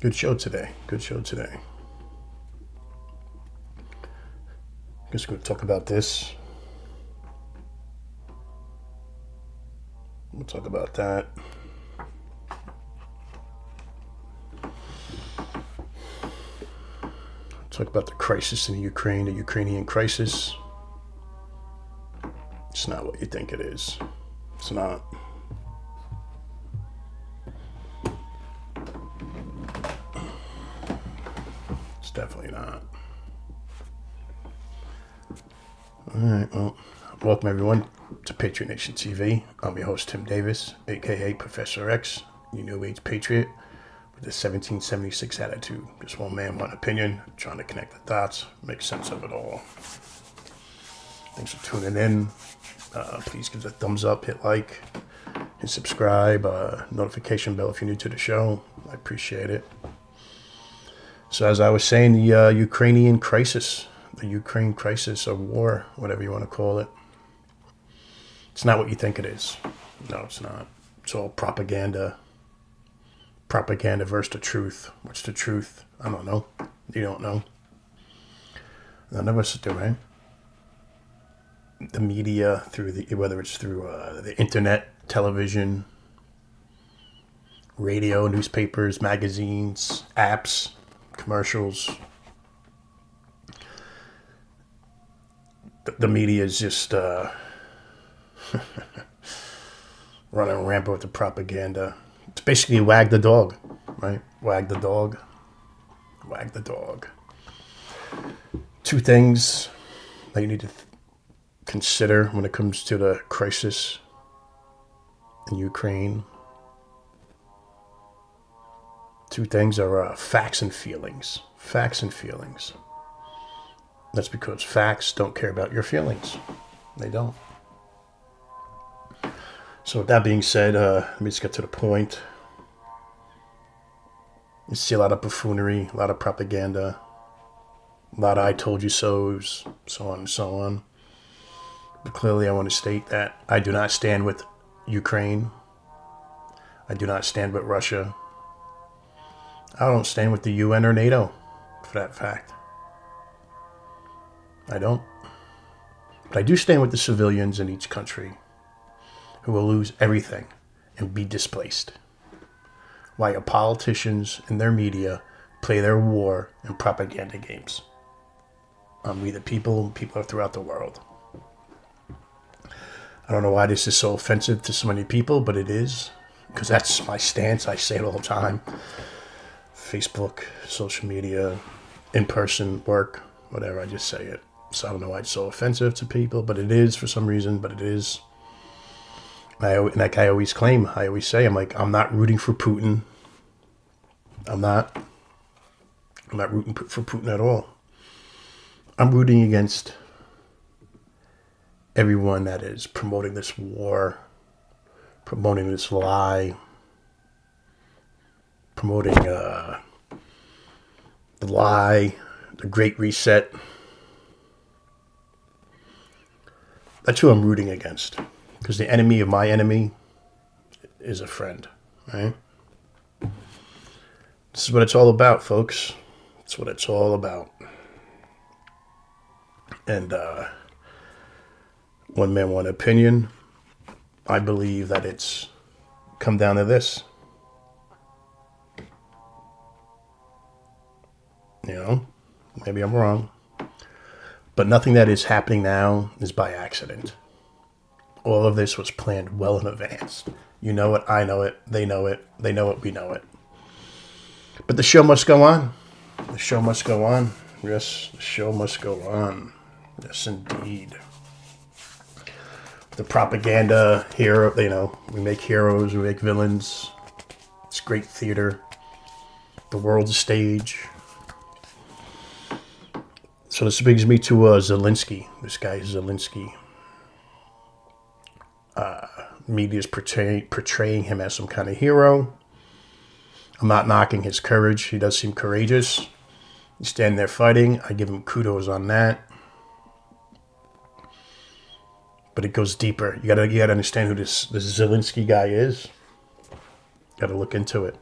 Good show today. Good show today. Guess we're going to talk about this. We'll talk about that. Talk about the crisis in Ukraine, the Ukrainian crisis. It's not what you think it is. It's not. It's definitely not. All right, well, welcome everyone to Patriot Nation TV. I'm your host, Tim Davis, aka Professor X, your New Age Patriot with the 1776 attitude. Just one man, one opinion, trying to connect the dots, make sense of it all. Thanks for tuning in. Please give us a thumbs up, hit like, hit subscribe, notification bell if you're new to the show. I appreciate it. So as I was saying, the Ukrainian crisis, the Ukraine crisis or war, whatever you want to call it, it's not what you think it is. No, it's not. It's all propaganda. Propaganda versus the truth. What's the truth? I don't know. You don't know. None of us do, right? The media, whether it's through the internet, television, radio, newspapers, magazines, apps, commercials. The media is just running rampant with the propaganda. It's basically wag the dog, right? Wag the dog. Wag the dog. Two things that you need to consider when it comes to the crisis in Ukraine. Two things are facts and feelings. Facts and feelings. That's because facts don't care about your feelings. They don't. So with that being said, let me just get to the point. You see a lot of buffoonery, a lot of propaganda, a lot of I told you so's, so on and so on. But clearly I want to state that I do not stand with Ukraine. I do not stand with Russia. I don't stand with the UN or NATO, for that fact. I don't. But I do stand with the civilians in each country who will lose everything and be displaced, while your politicians and their media play their war and propaganda games on we the people and people throughout the world. I don't know why this is so offensive to so many people, but it is, because that's my stance. I say it all the time. Facebook, social media, in-person work, whatever, I just say it. So I don't know why it's so offensive to people, but it is for some reason, but it is. Like I always claim, I always say, I'm not rooting for Putin. I'm not rooting for Putin at all. I'm rooting against everyone that is promoting this war, promoting this lie, promoting the lie, the Great Reset. That's who I'm rooting against. Because the enemy of my enemy is a friend, right? This is what it's all about, folks. It's what it's all about. And one man, one opinion. I believe that it's come down to this. You know, maybe I'm wrong. But nothing that is happening now is by accident. All of this was planned well in advance. You know it, I know it, they know it, we know it. But the show must go on. The show must go on. Yes, the show must go on. Yes, indeed. The propaganda, hero, we make heroes, we make villains. It's great theater. The world's a stage. So this brings me to Zelensky. This guy Zelensky. Media is portraying him as some kind of hero. I'm not knocking his courage. He does seem courageous. He's standing there fighting. I give him kudos on that. But it goes deeper. You gotta understand who this Zelensky guy is. Gotta look into it.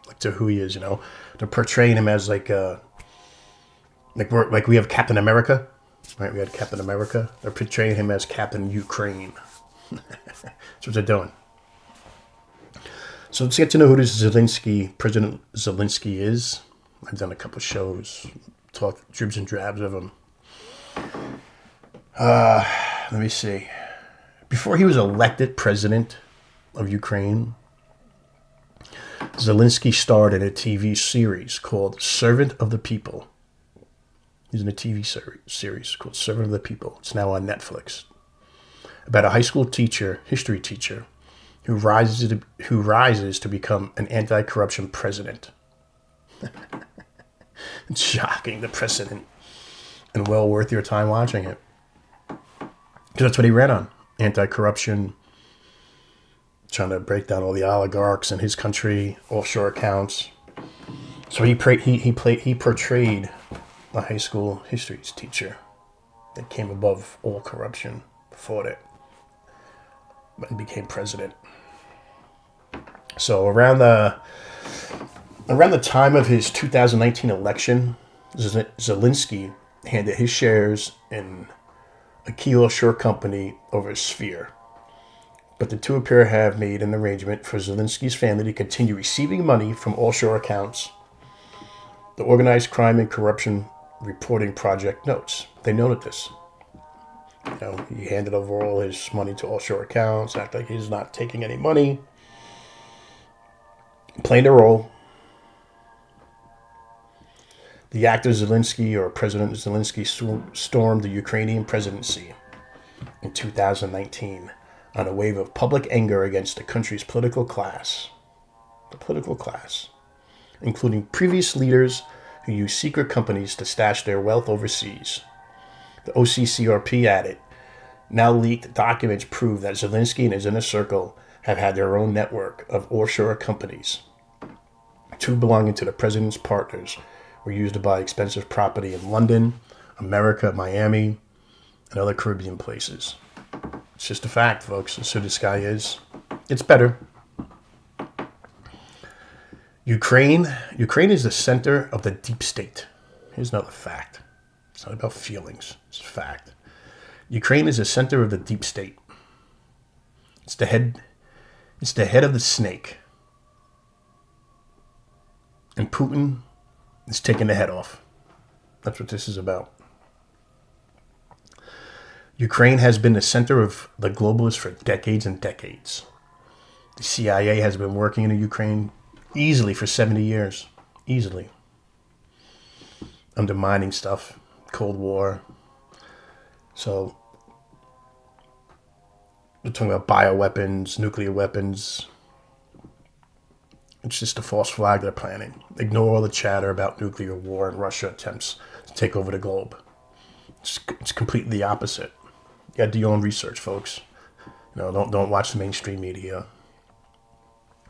Look to who he is, They're portraying him as like we have Captain America, right? We had Captain America. They're portraying him as Captain Ukraine. That's what they're doing. So let's get to know who this President Zelensky is. I've done a couple of shows, talked dribs and drabs of him. Let me see. Before he was elected president of Ukraine, Zelensky starred in a TV series called Servant of the People. He's in a TV series called Servant of the People. It's now on Netflix. About a high school teacher, history teacher, who rises to become an anti-corruption president. It's shocking, the precedent, and well worth your time watching it. Because that's what he ran on, anti-corruption, trying to break down all the oligarchs in his country, offshore accounts. So he portrayed a high school history teacher that came above all corruption, fought it, and became president. So around the time of his 2019 election, Zelensky handed his shares in a key offshore company over a sphere. But the two appear to have made an arrangement for Zelensky's family to continue receiving money from offshore accounts. The Organized Crime and Corruption Reporting Project notes. They noted this. He handed over all his money to offshore accounts, act like he's not taking any money. Playing the role. The actor Zelensky, or President Zelensky, stormed the Ukrainian presidency in 2019 on a wave of public anger against the country's political class. The political class, including previous leaders who used secret companies to stash their wealth overseas. The OCCRP added, now leaked documents prove that Zelensky and his inner circle have had their own network of offshore companies. Two belonging to the president's partners were used to buy expensive property in London, America, Miami, and other Caribbean places. It's just a fact, folks. That's who this guy is. It's better. Ukraine is the center of the deep state. Here's another fact. It's not about feelings. It's a fact. Ukraine is the center of the deep state. It's the head of the snake. And Putin is taking the head off. That's what this is about. Ukraine has been the center of the globalists for decades and decades. The CIA has been working in Ukraine easily for 70 years. Easily. Undermining stuff. Cold War. So, we're talking about bioweapons, nuclear weapons. It's just a false flag they're planning. Ignore all the chatter about nuclear war and Russia attempts to take over the globe. It's completely the opposite. You got to do your own research, folks. Don't watch the mainstream media.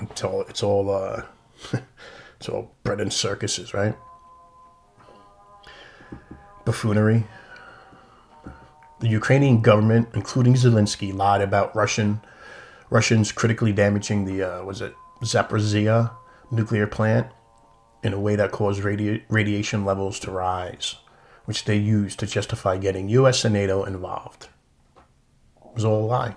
It's all bread and circuses, right? Buffoonery. The Ukrainian government, including Zelensky, lied about Russians critically damaging the Zaporizhia nuclear plant in a way that caused radiation levels to rise, which they used to justify getting U.S. and NATO involved. It was all a lie.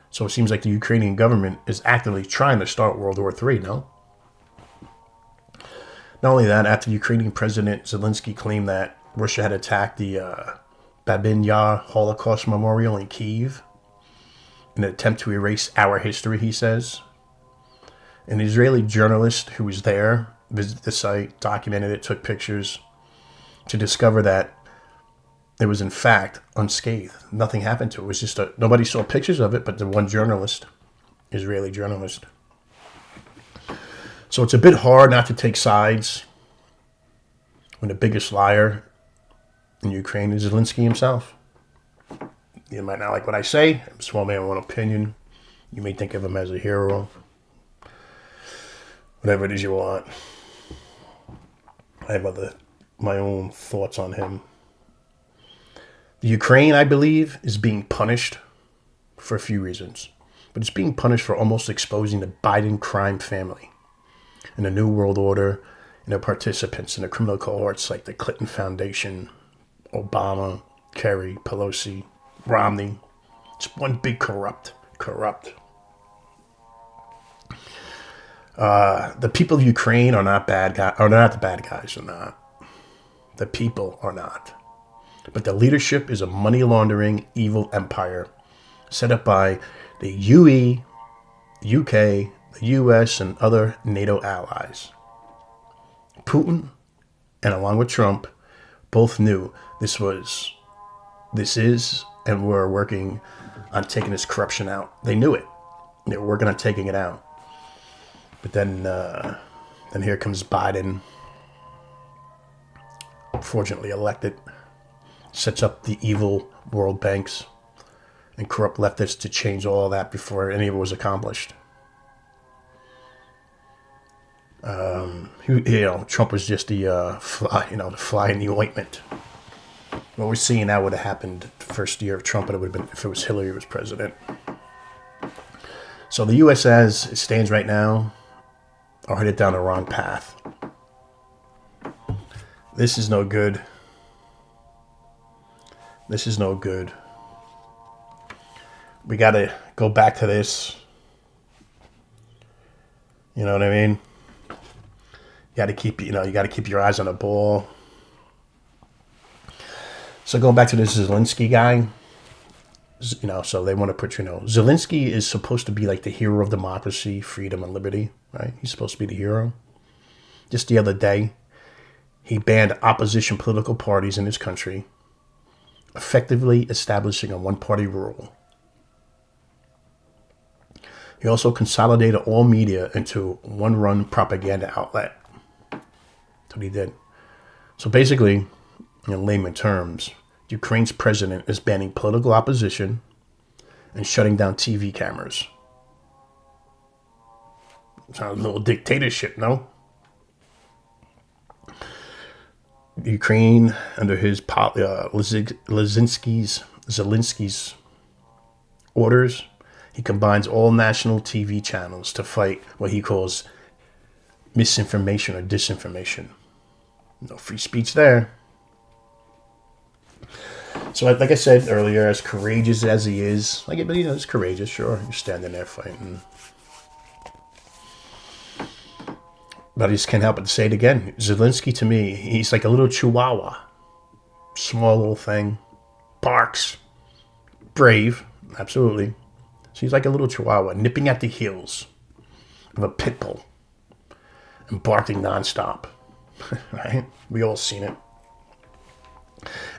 So it seems like the Ukrainian government is actively trying to start World War III, no? Not only that, after Ukrainian President Zelensky claimed that Russia had attacked the Babin Yar Holocaust Memorial in Kyiv in an attempt to erase our history, he says. An Israeli journalist who was there visited the site, documented it, took pictures to discover that it was in fact unscathed. Nothing happened to it. It was just nobody saw pictures of it, but the one journalist, Israeli journalist. So it's a bit hard not to take sides when the biggest liar in Ukraine is Zelensky himself. You might not like what I say. I'm a small man with one opinion. You may think of him as a hero. Whatever it is you want. I have my own thoughts on him. The Ukraine, I believe, is being punished for a few reasons. But it's being punished for almost exposing the Biden crime family. in the New World Order, participants in the criminal cohorts like the Clinton Foundation, Obama, Kerry, Pelosi, Romney. It's one big corrupt. The people of Ukraine are not bad guys. Or not the bad guys. Are not. The people are not. But the leadership is a money laundering evil empire set up by the UE, UK, the US, and other NATO allies. Putin, and along with Trump, both knew this is, and were working on taking this corruption out. They knew it. They were working on taking it out. But then here comes Biden, fortunately elected, sets up the evil world banks and corrupt leftists to change all of that before any of it was accomplished. Trump was just the fly in the ointment. What we're seeing now would have happened the first year of Trump, and it would have been if it was Hillary was president. So the U.S. as it stands right now are headed down the wrong path. This is no good. This is no good. We got to go back to this. You know what I mean? You got to keep your eyes on the ball. So going back to this Zelensky guy, so they want to put, Zelensky is supposed to be like the hero of democracy, freedom, and liberty, right? He's supposed to be the hero. Just the other day, he banned opposition political parties in his country, effectively establishing a one-party rule. He also consolidated all media into one-run propaganda outlet. That's what he did. So basically, in layman terms, Ukraine's president is banning political opposition and shutting down TV cameras. Sounds a little dictatorship, no? Ukraine, under his Zelensky's orders, he combines all national TV channels to fight what he calls misinformation or disinformation. No free speech there. So, like I said earlier, as courageous as he is, it's courageous, sure. You're standing there fighting. But I just can't help but to say it again. Zelensky, to me, he's like a little chihuahua. Small little thing. Barks. Brave. Absolutely. So he's like a little chihuahua, nipping at the heels of a pit bull and barking nonstop. Right? We all seen it.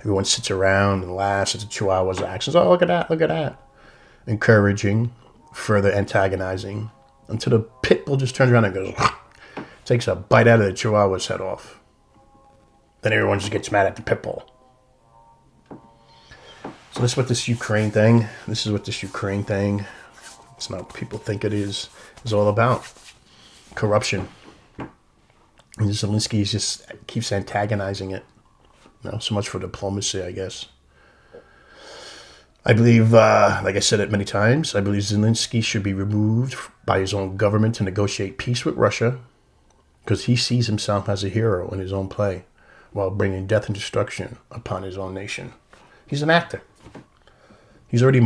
Everyone sits around and laughs at the chihuahua's actions. Oh, look at that, look at that. Encouraging, further antagonizing, until the pit bull just turns around and goes, takes a bite out of the chihuahua's head off. Then everyone just gets mad at the pit bull. So this is what this Ukraine thing, it's not what people think it is all about. Corruption. And Zelensky just keeps antagonizing it. So much for diplomacy, I guess. I believe, like I said it many times, I believe Zelensky should be removed by his own government to negotiate peace with Russia, because he sees himself as a hero in his own play while bringing death and destruction upon his own nation. He's an actor. He's already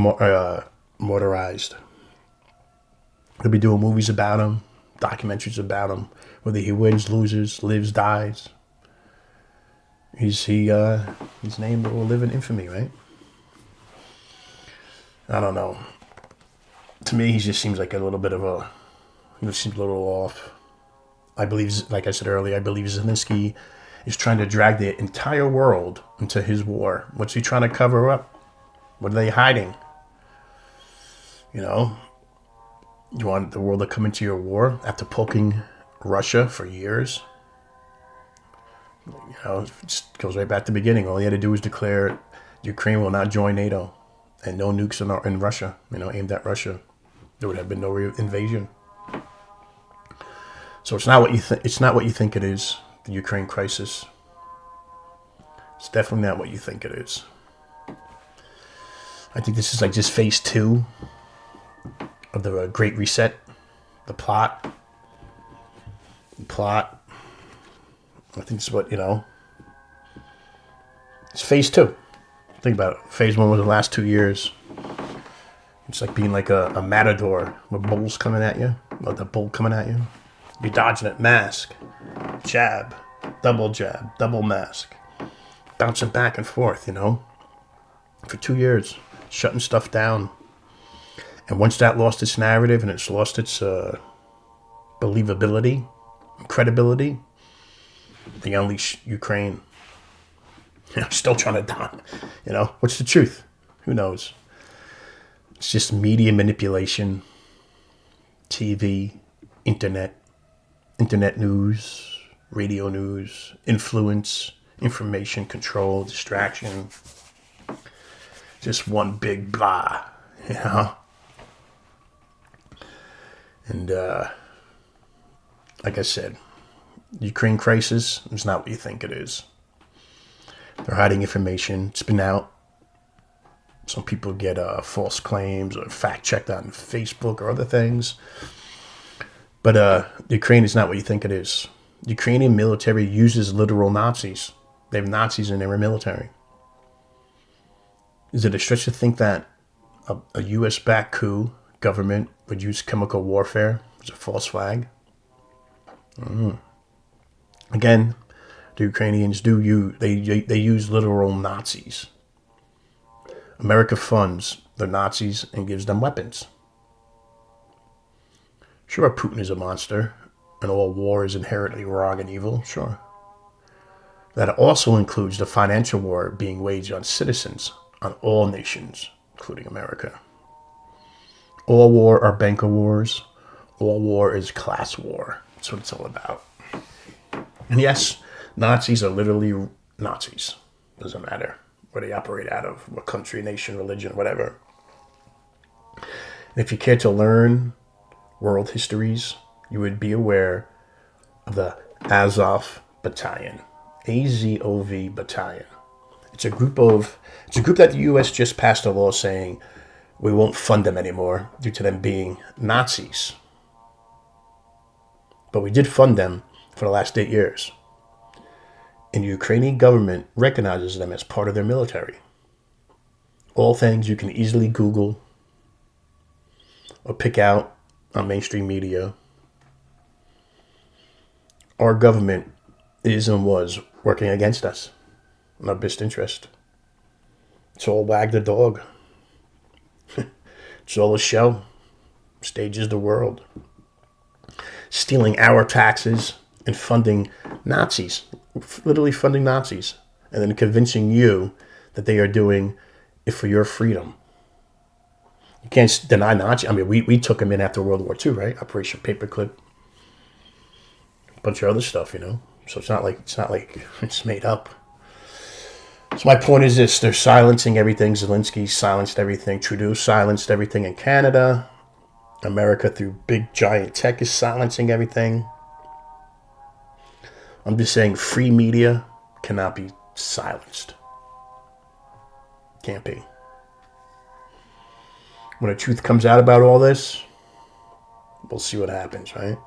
motorized. They'll be doing movies about him, documentaries about him, whether he wins, loses, lives, dies. His name will live in infamy, right? I don't know. To me, he just seems like a little bit of he seems a little off. I believe, like I said earlier, I believe Zelensky is trying to drag the entire world into his war. What's he trying to cover up? What are they hiding? You want the world to come into your war after poking Russia for years? It just goes right back to the beginning. All he had to do was declare Ukraine will not join NATO and no nukes in Russia, aimed at Russia. There would have been no invasion. So it's not what you think. It's not what you think it is. The Ukraine crisis. It's definitely not what you think it is. I think this is like just phase 2 of the Great Reset, the plot. plot. I think it's what, it's phase 2. Think about it. Phase 1 was the last 2 years. It's like being like a matador with bulls coming at you. Or the bull coming at you. You're dodging it. Mask. Jab. Double mask. Bouncing back and forth, For 2 years. Shutting stuff down. And once that lost its narrative and it's lost its believability, credibility, they unleash Ukraine. Still trying to down. What's the truth? Who knows? It's just media manipulation, TV, internet news, radio news, influence, information control, distraction. Just one big blah, And like I said, the Ukraine crisis is not what you think it is. They're hiding information. It's been out. Some people get false claims or fact checked on Facebook or other things. But Ukraine is not what you think it is. The Ukrainian military uses literal Nazis. They have Nazis in their military. Is it a stretch to think that a U.S.-backed coup government would use chemical warfare as a false flag? Again, the Ukrainians they use literal Nazis. America funds the Nazis and gives them weapons. Sure, Putin is a monster, and all war is inherently wrong and evil, sure. That also includes the financial war being waged on citizens, on all nations, including America. All war are banker wars. All war is class war. That's what it's all about. And yes, Nazis are literally Nazis. Doesn't matter where they operate out of, what country, nation, religion, whatever. And if you care to learn world histories, you would be aware of the Azov Battalion, AZOV Battalion. It's a group that the U.S. just passed a law saying we won't fund them anymore due to them being Nazis. But we did fund them for the last 8 years. And the Ukrainian government recognizes them as part of their military. All things you can easily Google or pick out on mainstream media. Our government is and was working against us in our best interest. It's all wag the dog. It's all a show. Stages the world. Stealing our taxes and funding Nazis. Literally funding Nazis. And then convincing you that they are doing it for your freedom. You can't deny Nazis. I mean, we took them in after World War II, right? Operation Paperclip. A bunch of other stuff, So it's not like it's made up. So my point is this: they're silencing everything. Zelensky silenced everything. Trudeau silenced everything in Canada. America, through big giant tech, is silencing everything. I'm just saying, free media cannot be silenced. Can't be. When the truth comes out about all this, we'll see what happens, right?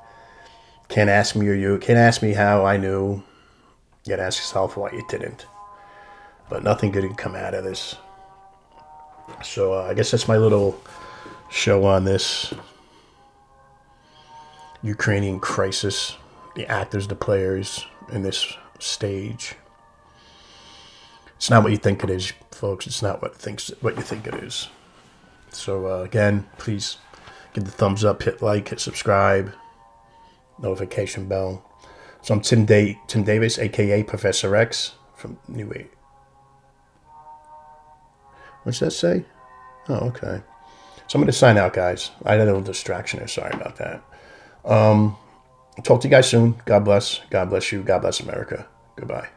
Can't ask me how I knew. You gotta ask yourself why you didn't. But nothing good can come out of this. So I guess that's my little show on this Ukrainian crisis. The actors, the players in this stage. It's not what you think it is, folks. It's not what you think it is. So again, please give the thumbs up, hit like, hit subscribe, notification bell. So I'm Tim Davis, aka Professor X from New Age. What's that say? Oh, okay. So I'm going to sign out, guys. I had a little distraction there. Sorry about that. Talk to you guys soon. God bless. God bless you. God bless America. Goodbye.